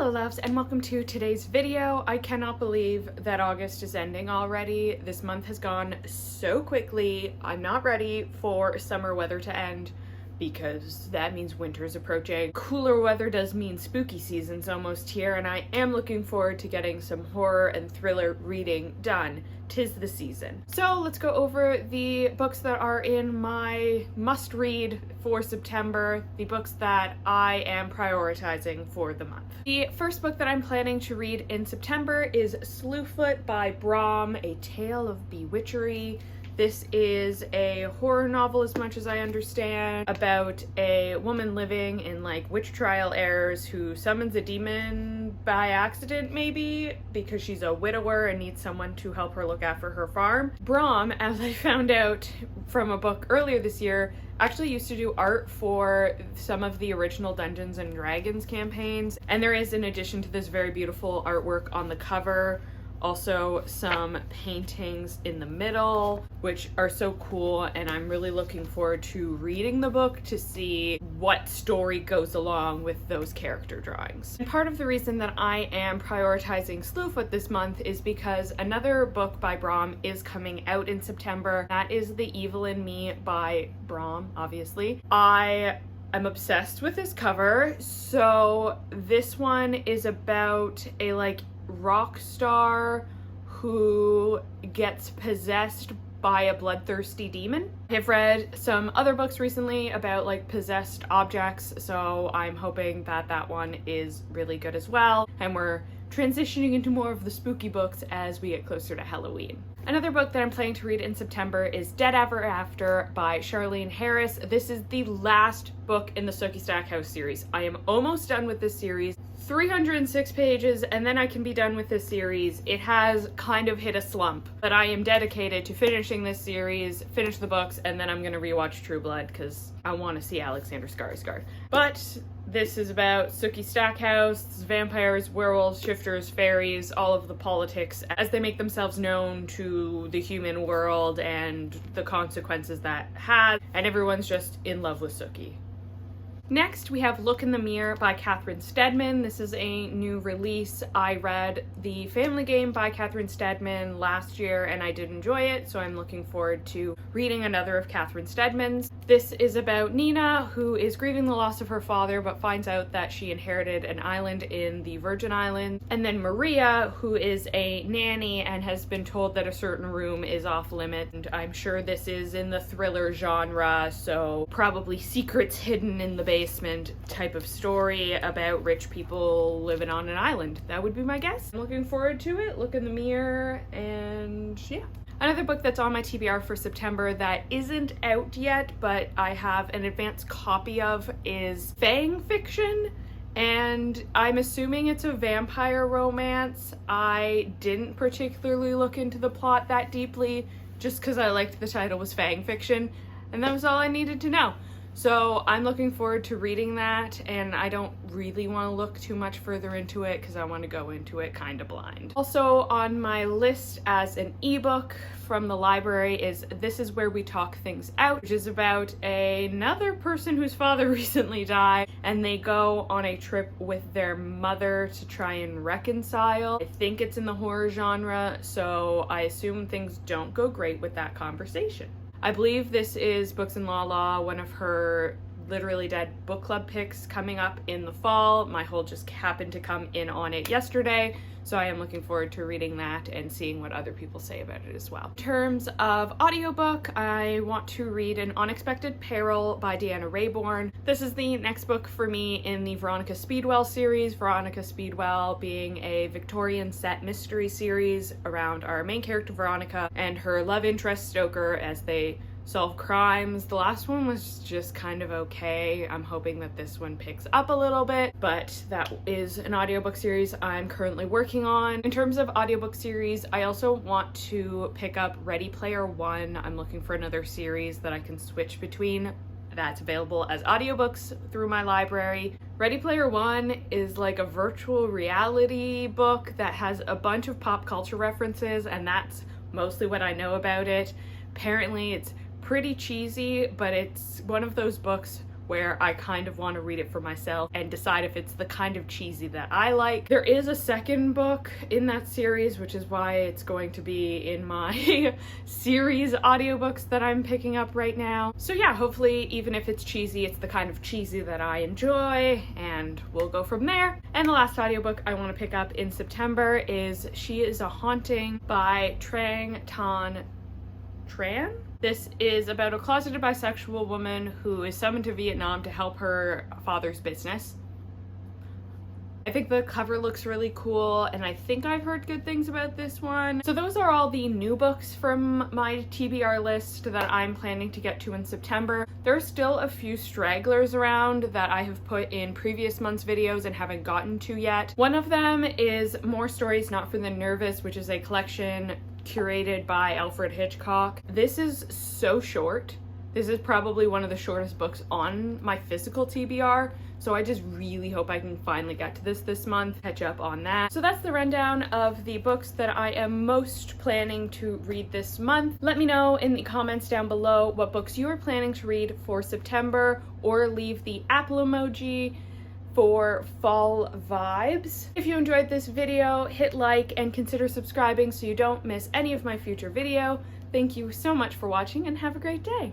Hello loves and welcome to today's video. I cannot believe that August is ending already. This month has gone so quickly. I'm not ready for summer weather to end because that means winter's approaching. Cooler weather does mean spooky season's almost here, and I am looking forward to getting some horror and thriller reading done. 'Tis the season. So let's go over the books that are in my must read for September, the books that I am prioritizing for the month. The first book that I'm planning to read in September is Slewfoot by Brom, A Tale of Bewitchery. This is a horror novel, as much as I understand, about a woman living in like witch trial errors who summons a demon by accident, maybe, because she's a widower and needs someone to help her look after her farm. Brom, as I found out from a book earlier this year, actually used to do art for some of the original Dungeons and Dragons campaigns, and there is, in addition to this very beautiful artwork on the cover, also some paintings in the middle, which are so cool, and I'm really looking forward to reading the book to see what story goes along with those character drawings. And part of the reason that I am prioritizing Slewfoot this month is because another book by Brom is coming out in September. That is The Evil in Me by Brom, obviously. I'm obsessed with this cover. So this one is about a rock star who gets possessed by a bloodthirsty demon. I've read some other books recently about possessed objects, so I'm hoping that that one is really good as well, and we're transitioning into more of the spooky books as we get closer to Halloween. Another book that I'm planning to read in September is Dead Ever After by Charlene Harris. This is the last book in the Sookie Stackhouse series. I am almost done with this series. 306 pages, and then I can be done with this series. It has kind of hit a slump, but I am dedicated to finishing this series, finish the books, and then I'm gonna rewatch True Blood because I want to see Alexander Skarsgård. But this is about Sookie Stackhouse, vampires, werewolves, shifters, fairies, all of the politics as they make themselves known to the human world and the consequences that has, and everyone's just in love with Sookie. Next, we have Look in the Mirror by Catherine Steadman. This is a new release. I read The Family Game by Catherine Steadman last year and I did enjoy it, so I'm looking forward to reading another of Catherine Steadman's. This is about Nina, who is grieving the loss of her father but finds out that she inherited an island in the Virgin Islands. And then Maria, who is a nanny and has been told that a certain room is off limit. And I'm sure this is in the thriller genre, so probably secrets hidden in the basement type of story about rich people living on an island. That would be my guess. I'm looking forward to it. Look in the mirror, and yeah. Another book that's on my TBR for September that isn't out yet, but I have an advanced copy of, is Fang Fiction, and I'm assuming it's a vampire romance. I didn't particularly look into the plot that deeply, just because I liked the title was Fang Fiction, and that was all I needed to know. So I'm looking forward to reading that, and I don't really want to look too much further into it because I want to go into it kind of blind. Also on my list as an ebook from the library is This Is Where We Talk Things Out, which is about another person whose father recently died, and they go on a trip with their mother to try and reconcile. I think it's in the horror genre, so I assume things don't go great with that conversation. I believe this is Books and La, one of her Literally Dead book club picks coming up in the fall. My hold just happened to come in on it yesterday, so I am looking forward to reading that and seeing what other people say about it as well. In terms of audiobook, I want to read An Unexpected Peril by Deanna Raybourn. This is the next book for me in the Veronica Speedwell series, Veronica Speedwell being a Victorian set mystery series around our main character Veronica and her love interest Stoker as they solve crimes. The last one was just kind of okay. I'm hoping that this one picks up a little bit, but that is an audiobook series I'm currently working on. In terms of audiobook series, I also want to pick up Ready Player One. I'm looking for another series that I can switch between that's available as audiobooks through my library. Ready Player One is like a virtual reality book that has a bunch of pop culture references, and that's mostly what I know about it. Apparently it's pretty cheesy, but it's one of those books where I kind of want to read it for myself and decide if it's the kind of cheesy that I like. There is a second book in that series, which is why it's going to be in my series audiobooks that I'm picking up right now. So yeah, hopefully even if it's cheesy, it's the kind of cheesy that I enjoy, and we'll go from there. And the last audiobook I want to pick up in September is She Is a Haunting by Trang Tan Tran. This is about a closeted bisexual woman who is summoned to Vietnam to help her father's business. I think the cover looks really cool, and I think I've heard good things about this one. So those are all the new books from my TBR list that I'm planning to get to in September. There are still a few stragglers around that I have put in previous months' videos and haven't gotten to yet. One of them is More Stories Not for the Nervous, which is a collection curated by Alfred Hitchcock. This is so short. This is probably one of the shortest books on my physical TBR, so I just really hope I can finally get to this month, catch up on that. So that's the rundown of the books that I am most planning to read this month. Let me know in the comments down below what books you are planning to read for September, or leave the apple emoji for fall vibes. If you enjoyed this video, hit like and consider subscribing so you don't miss any of my future video. Thank you so much for watching and have a great day.